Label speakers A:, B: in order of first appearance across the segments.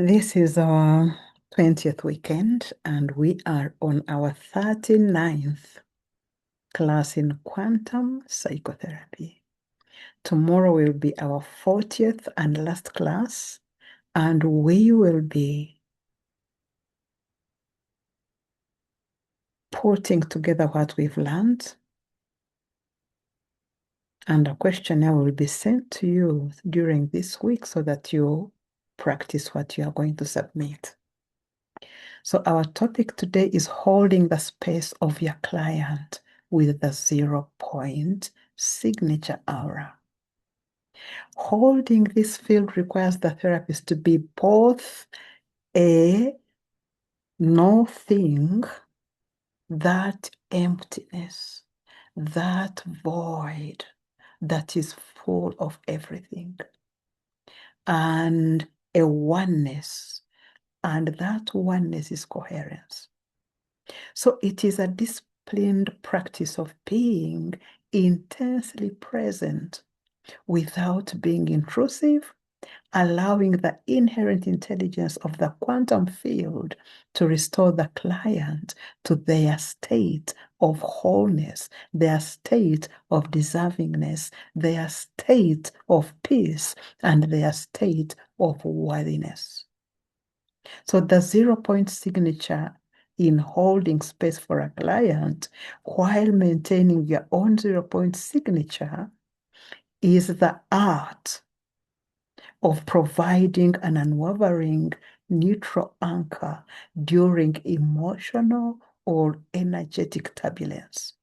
A: This is our 20th weekend, and we are on our 39th class in quantum psychotherapy. Tomorrow will be our 40th and last class, and we will be putting together what we've learned, and a questionnaire will be sent to you during this week so that you practice what you are going to submit. So our topic today is holding the space of your client with the 0 point signature aura. Holding this field requires the therapist to be both a no thing, that emptiness, that void that is full of everything, and a oneness, and that oneness is coherence. So it is a disciplined practice of being intensely present without being intrusive, allowing the inherent intelligence of the quantum field to restore the client to their state of wholeness, their state of deservingness, their state of peace, and their state of worthiness. So the 0 point signature in holding space for a client while maintaining your own 0 point signature is the art of providing an unwavering neutral anchor during emotional or energetic turbulence.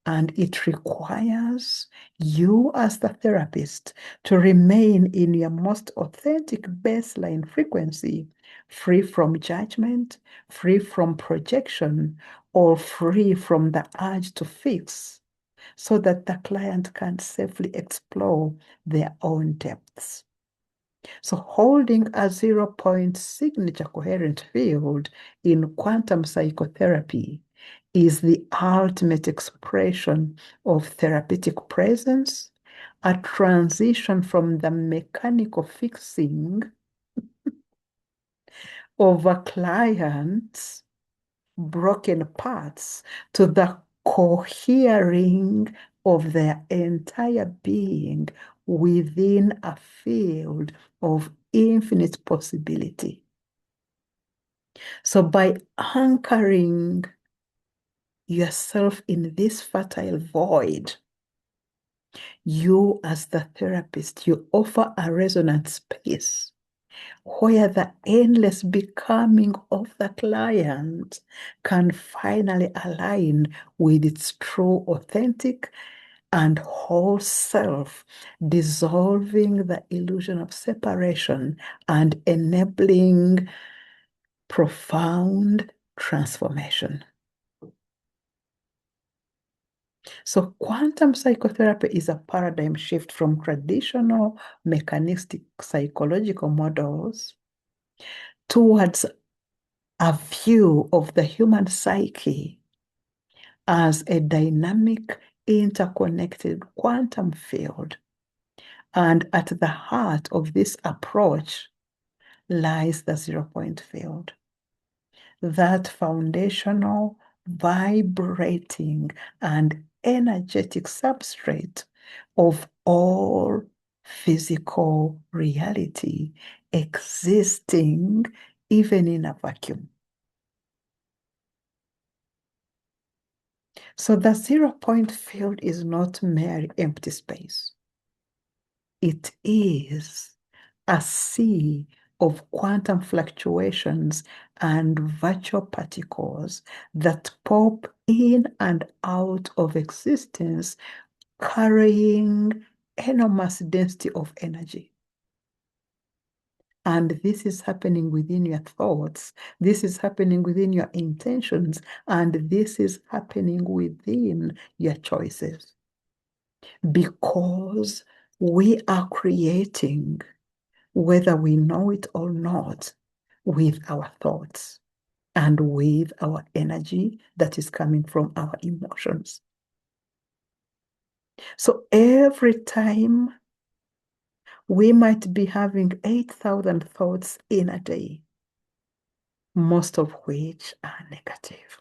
A: And it requires you as the therapist to remain in your most authentic baseline frequency, free from judgment, free from projection, or free from the urge to fix, so that the client can safely explore their own depths. So holding a 0 point signature coherent field in quantum psychotherapy is the ultimate expression of therapeutic presence, a transition from the mechanical fixing of a client's broken parts to the cohering of their entire being within a field of infinite possibility. So by anchoring yourself in this fertile void, you as the therapist, you offer a resonant space where the endless becoming of the client can finally align with its true, authentic, and whole self, dissolving the illusion of separation and enabling profound transformation. So quantum psychotherapy is a paradigm shift from traditional mechanistic psychological models towards a view of the human psyche as a dynamic, interconnected quantum field. And at the heart of this approach lies the 0 point field, that foundational, vibrating, and energetic substrate of all physical reality existing even in a vacuum. So the 0 point field is not mere empty space. It is a sea of quantum fluctuations and virtual particles that pop in and out of existence, carrying enormous density of energy. And this is happening within your thoughts. This is happening within your intentions. And this is happening within your choices. Because we are creating, whether we know it or not, with our thoughts and with our energy that is coming from our emotions. So every time We might be having 8,000 thoughts in a day, most of which are negative.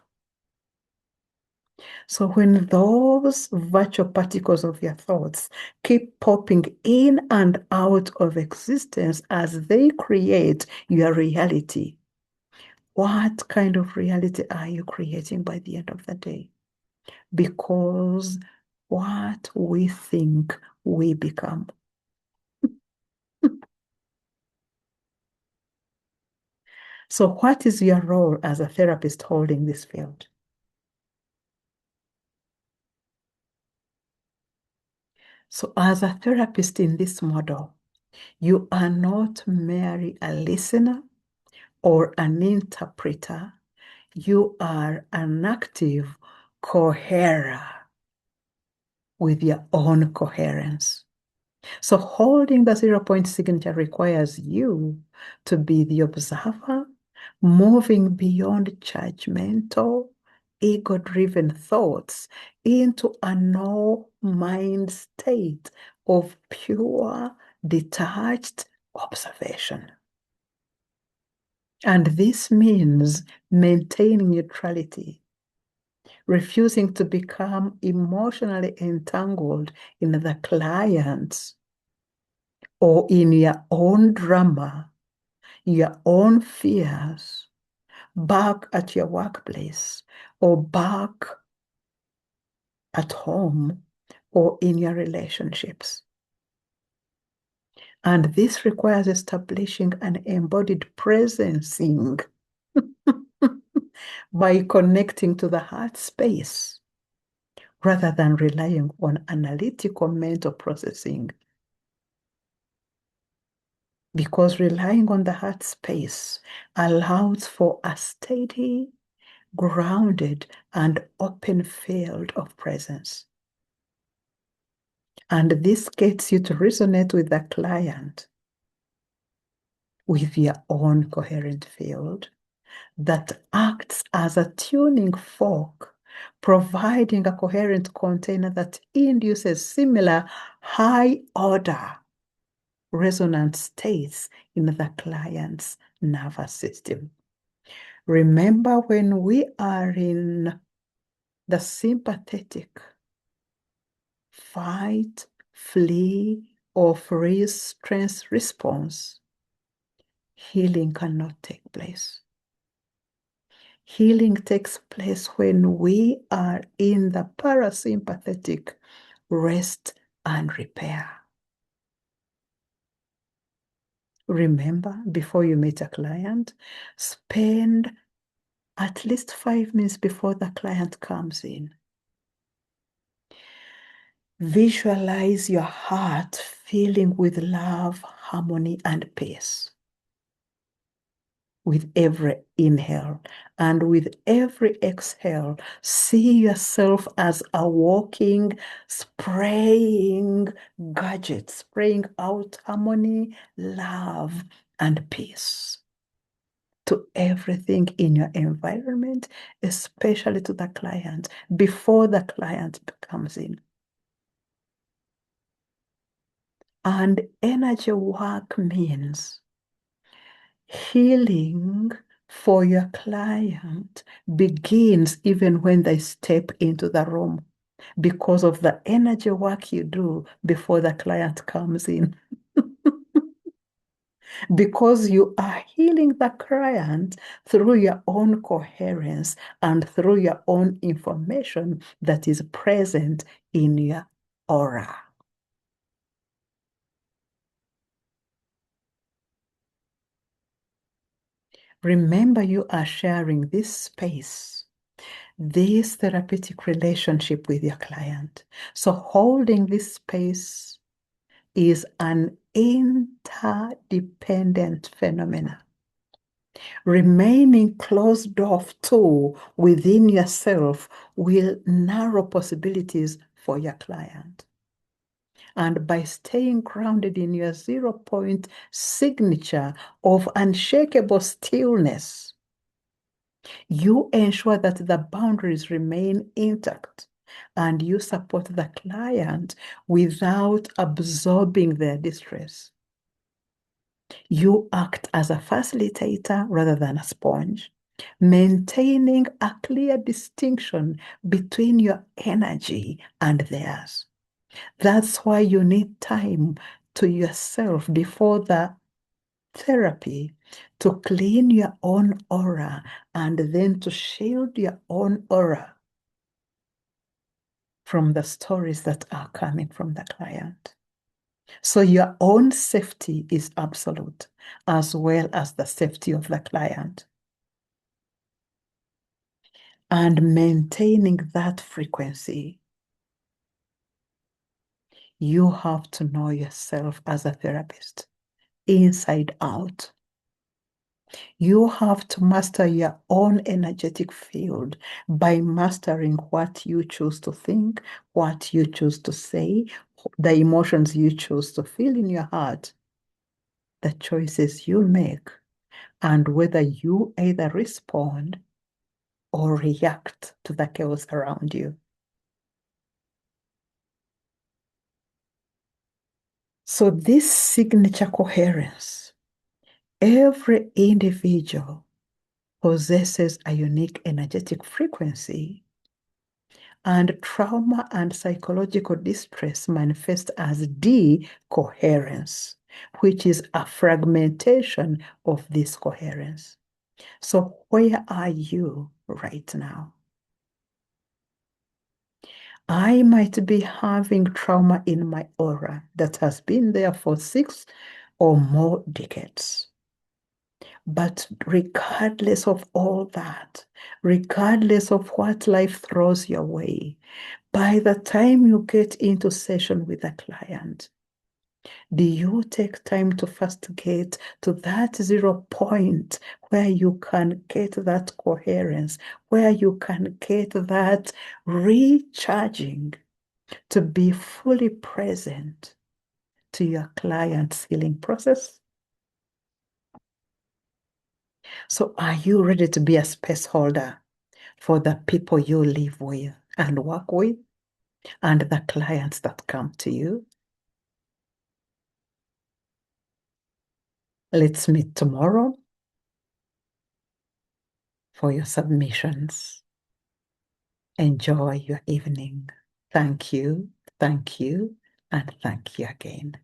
A: So when those virtual particles of your thoughts keep popping in and out of existence as they create your reality, what kind of reality are you creating by the end of the day? Because what we think we become. So what is your role as a therapist holding this field? So as a therapist in this model, you are not merely a listener or an interpreter. You are an active coherer with your own coherence. So holding the 0 point signature requires you to be the observer, moving beyond judgmental, ego-driven thoughts into a no mind state of pure, detached observation. And this means maintaining neutrality, refusing to become emotionally entangled in the client's or in your own drama, your own fears, back at your workplace, or back at home, or in your relationships. And this requires establishing an embodied presencing by connecting to the heart space rather than relying on analytical mental processing. Because relying on the heart space allows for a steady, grounded, and open field of presence. And this gets you to resonate with the client with your own coherent field that acts as a tuning fork, providing a coherent container that induces similar high order resonant states in the client's nervous system. Remember, when we are in the sympathetic fight, flee, or freeze stress response, healing cannot take place. Healing takes place when we are in the parasympathetic rest and repair. Remember, before you meet a client, spend at least 5 minutes before the client comes in. Visualize your heart filling with love, harmony, and peace with every inhale. And with every exhale, see yourself as a walking, spraying gadget, spraying out harmony, love, and peace to everything in your environment, especially to the client, before the client comes in. And energy work means healing for your client begins even when they step into the room because of the energy work you do before the client comes in. Because you are healing the client through your own coherence and through your own information that is present in your aura. Remember, you are sharing this space, this therapeutic relationship with your client. So holding this space is an interdependent phenomenon. Remaining closed off to within yourself will narrow possibilities for your client. And by staying grounded in your 0 point signature of unshakable stillness, you ensure that the boundaries remain intact and you support the client without absorbing their distress. You act as a facilitator rather than a sponge, maintaining a clear distinction between your energy and theirs. That's why you need time to yourself before the therapy to clean your own aura and then to shield your own aura from the stories that are coming from the client. So your own safety is absolute, as well as the safety of the client. And maintaining that frequency, you have to know yourself as a therapist, inside out. You have to master your own energetic field by mastering what you choose to think, what you choose to say, the emotions you choose to feel in your heart, the choices you make, and whether you either respond or react to the chaos around you. So, this signature coherence, every individual possesses a unique energetic frequency, and trauma and psychological distress manifest as decoherence, which is a fragmentation of this coherence. So, where are you right now? I might be having trauma in my aura that has been there for 6 or more decades. But regardless of all that, regardless of what life throws your way, by the time you get into session with a client, do you take time to first get to that 0 point where you can get that coherence, where you can get that recharging to be fully present to your client's healing process? So, are you ready to be a space holder for the people you live with and work with and the clients that come to you? Let's meet tomorrow for your submissions. Enjoy your evening. Thank you, and thank you again.